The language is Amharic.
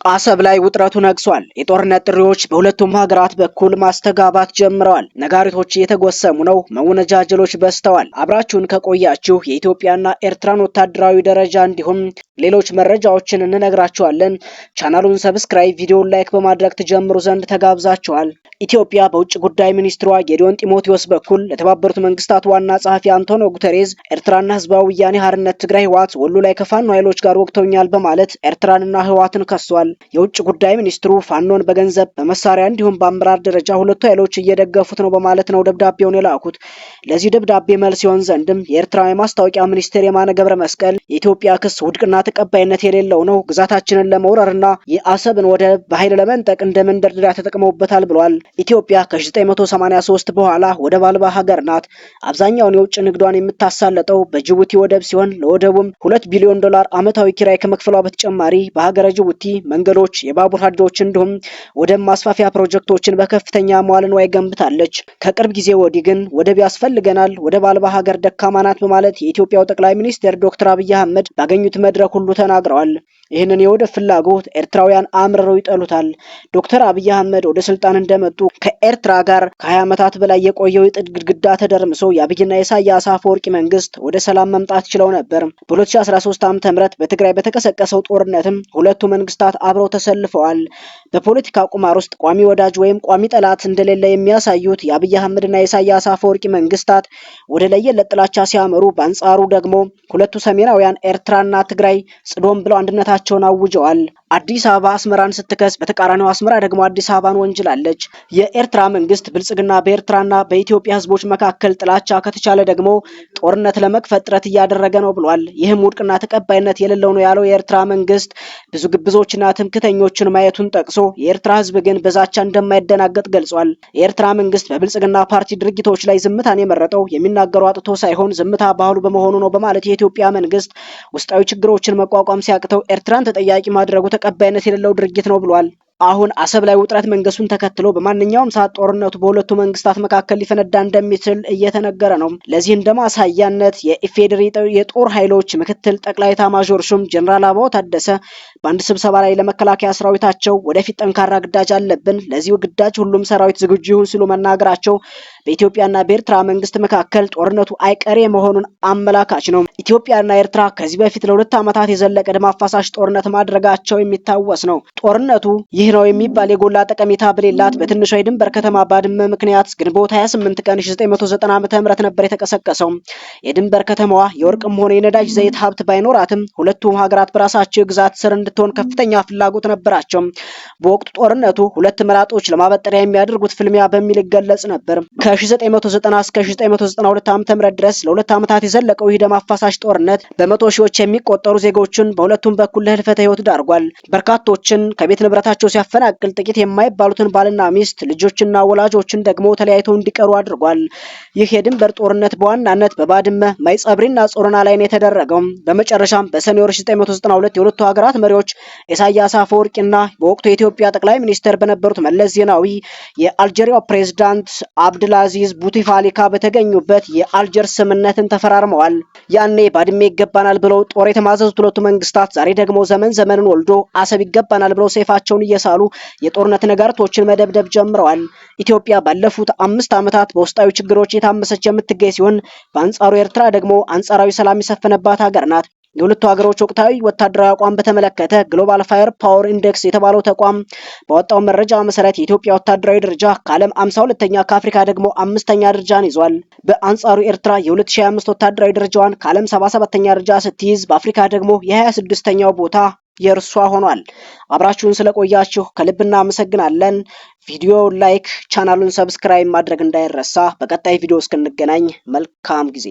አሰብ ላይ ውጥረቱ ነግሷል። የጦርነት ጥሪዎች በሁለቱም ሀገራት በኩል ማስተጋባት ጀምረዋል። ነጋሪቶች እየተጎሰሙ ነው። መወነጃጀሎች በዝተዋል። አብራችሁን ከቆያችሁ የኢትዮጵያና ኤርትራን ወታደራዊ ደረጃ እንዲሁም ሌሎች መረጃዎችን እንነግራችኋለን። ቻናሉን ሰብስክራይብ፣ ቪዲዮውን ላይክ በማድረግ ትጀምሩ ዘንድ ተጋብዛችኋል። ኢትዮጵያ በውጭ ጉዳይ ሚኒስትሯ ጌዲዮን ጢሞቴዎስ በኩል ለተባበሩት መንግስታት ዋና ጸሐፊ አንቶኒዮ ጉተሬዝ ኤርትራና ህዝባዊ ወያኔ ሓርነት ትግራይ ህወሓት ወሎ ላይ ከፋኖ ኃይሎች ጋር ወግተውኛል በማለት ኤርትራንና ህወሓትን ከሷል። የውጭ ጉዳይ ሚኒስትሩ ፋኖን በገንዘብ በመሳሪያ እንዲሁም በአመራር ደረጃ ሁለቱ ኃይሎች እየደገፉት ነው በማለት ነው ደብዳቤውን የላኩት። ለዚህ ደብዳቤ መልስ ይሆን ዘንድም የኤርትራ የማስታወቂያ ሚኒስቴር የማነ ገብረ መስቀል የኢትዮጵያ ክስ ውድቅና ተቀባይነት የሌለው ነው፣ ግዛታችንን ለመውረርና የአሰብን ወደብ በኃይል ለመንጠቅ እንደ መንደርደሪያ ተጠቅመውበታል ብሏል። ኢትዮጵያ ከ1983 በኋላ ወደብ አልባ ሀገር ናት። አብዛኛውን የውጭ ንግዷን የምታሳለጠው በጅቡቲ ወደብ ሲሆን ለወደቡም $2 ቢሊዮን ዓመታዊ ኪራይ ከመክፈሏ በተጨማሪ በሀገረ ጅቡቲ መንገዶች፣ የባቡር ሀዲዶች እንዲሁም ወደብ ማስፋፊያ ፕሮጀክቶችን በከፍተኛ መዋዕለ ንዋይ ገንብታለች። ከቅርብ ጊዜ ወዲህ ግን ወደብ ያስፈልገናል፣ ወደብ አልባ ሀገር ደካማ ናት በማለት የኢትዮጵያው ጠቅላይ ሚኒስትር ዶክተር አብይ አህመድ ባገኙት መድረክ ሁሉ ተናግረዋል። ይህንን የወደብ ፍላጎት ኤርትራውያን አምርረው ይጠሉታል። ዶክተር አብይ አህመድ ወደ ስልጣን እንደመጡ ከኤርትራ ጋር ከ20 ዓመታት በላይ የቆየው የጥድ ግድግዳ ተደርምሶ የአብይና የኢሳያስ አፈወርቂ መንግስት ወደ ሰላም መምጣት ችለው ነበር። በ2013 ዓ.ም በትግራይ በተቀሰቀሰው ጦርነትም ሁለቱ መንግስታት አብረው ተሰልፈዋል። በፖለቲካ ቁማር ውስጥ ቋሚ ወዳጅ ወይም ቋሚ ጠላት እንደሌለ የሚያሳዩት የአብይ አህመድና የኢሳያስ አፈወርቂ መንግስታት ወደ ለየለት ጥላቻ ሲያመሩ፣ በአንጻሩ ደግሞ ሁለቱ ሰሜናውያን ኤርትራና ትግራይ ጽዶም ብለው አንድነታቸውን አውጀዋል። አዲስ አበባ አስመራን ስትከስ፣ በተቃራኒው አስመራ ደግሞ አዲስ አበባን ወንጅላለች። የኤርትራ መንግስት ብልጽግና በኤርትራና በኢትዮጵያ ህዝቦች መካከል ጥላቻ ከተቻለ ደግሞ ጦርነት ለመክፈት ጥረት እያደረገ ነው ብሏል። ይህም ውድቅና ተቀባይነት የሌለው ነው ያለው የኤርትራ መንግስት ብዙ ግብዞችና ትምክተኞችን ማየቱን ጠቅሶ የኤርትራ ህዝብ ግን በዛቻ እንደማይደናገጥ ገልጿል። የኤርትራ መንግስት በብልጽግና ፓርቲ ድርጊቶች ላይ ዝምታን የመረጠው የሚናገሩ አጥቶ ሳይሆን ዝምታ ባህሉ በመሆኑ ነው በማለት የኢትዮጵያ መንግስት ውስጣዊ ችግሮችን መቋቋም ሲያቅተው ኤርትራን ተጠያቂ ማድረጉ ተቀባይነት የሌለው ድርጊት ነው ብሏል። አሁን አሰብ ላይ ውጥረት መንገሱን ተከትሎ በማንኛውም ሰዓት ጦርነቱ በሁለቱ መንግስታት መካከል ሊፈነዳ እንደሚችል እየተነገረ ነው። ለዚህ እንደማሳያነት የኢፌዴሪ የጦር ኃይሎች ምክትል ጠቅላይ ኤታማዦር ሹም ጀነራል አበባው ታደሰ በአንድ ስብሰባ ላይ ለመከላከያ ሰራዊታቸው ወደፊት ጠንካራ ግዳጅ አለብን፣ ለዚሁ ግዳጅ ሁሉም ሰራዊት ዝግጁ ይሁን ሲሉ መናገራቸው በኢትዮጵያና በኤርትራ መንግስት መካከል ጦርነቱ አይቀሬ መሆኑን አመላካች ነው። ኢትዮጵያና ኤርትራ ከዚህ በፊት ለ2 ዓመታት የዘለቀ ደም አፋሳሽ ጦርነት ማድረጋቸው የሚታወስ ነው። ጦርነቱ ይህ ነው የሚባል የጎላ ጠቀሜታ በሌላት በትንሿ የድንበር ከተማ ባድመ ምክንያት ግንቦት 28 ቀን 1990 ዓ.ም ነበር የተቀሰቀሰው። የድንበር ከተማዋ የወርቅም ሆነ የነዳጅ ዘይት ሀብት ባይኖራትም ሁለቱም ሀገራት በራሳቸው ግዛት ስር እንድትሆን ከፍተኛ ፍላጎት ነበራቸው። በወቅቱ ጦርነቱ ሁለት መላጦች ለማበጠሪያ የሚያደርጉት ፍልሚያ በሚል ይገለጽ ነበር። ከ1990 እስከ 1992 ዓ.ም ድረስ ለ2 ዓመታት የዘለቀው ይህ ደም አፋሳሽ ጦርነት በመቶ ሺዎች የሚቆጠሩ ዜጎችን በሁለቱም በኩል ለህልፈተ ህይወት ዳርጓል። በርካቶችን ከቤት ንብረታቸው ሲያፈናቅል፣ ጥቂት የማይባሉትን ባልና ሚስት ልጆችና ወላጆችን ደግሞ ተለያይተው እንዲቀሩ አድርጓል። ይህ የድንበር ጦርነት በዋናነት በባድመ ማይጸብሪና ጾረና ላይ ነው የተደረገው። በመጨረሻም በሰኔ 1992 የሁለቱ ሀገራት መሪዎች ኢሳያስ አፈወርቂና በወቅቱ የኢትዮጵያ ጠቅላይ ሚኒስትር በነበሩት መለስ ዜናዊ የአልጄሪያው ፕሬዝዳንት አብዱልአዚዝ ቡቲፋሊካ በተገኙበት የአልጀርስ ስምምነትን ተፈራርመዋል። ያኔ ባድመ ይገባናል ብለው ጦር የተማዘዙት ሁለቱ መንግስታት ዛሬ ደግሞ ዘመንን ወልዶ አሰብ ይገባናል ብለው ሰይፋቸውን እየሳሉ የጦርነት ነጋሪቶችን መደብደብ ጀምረዋል። ኢትዮጵያ ባለፉት 5 ዓመታት በውስጣዊ ችግሮች የታመሰች የምትገኝ ሲሆን፣ በአንጻሩ ኤርትራ ደግሞ አንጻራዊ ሰላም የሰፈነባት ሀገር ናት። የሁለቱ ሀገሮች ወቅታዊ ወታደራዊ አቋም በተመለከተ ግሎባል ፋየር ፓወር ኢንዴክስ የተባለው ተቋም ባወጣው መረጃ መሰረት የኢትዮጵያ ወታደራዊ ደረጃ ከዓለም 52ኛ ከአፍሪካ ደግሞ 5ኛ ደረጃን ይዟል። በአንጻሩ ኤርትራ የ2025 ወታደራዊ ደረጃዋን ከዓለም 77ኛ ደረጃ ስትይዝ በአፍሪካ ደግሞ የ26ኛው ቦታ የእርሷ ሆኗል። አብራችሁን ስለቆያችሁ ከልብ እናመሰግናለን። ቪዲዮ ላይክ፣ ቻናሉን ሰብስክራይብ ማድረግ እንዳይረሳ። በቀጣይ ቪዲዮ እስክንገናኝ መልካም ጊዜ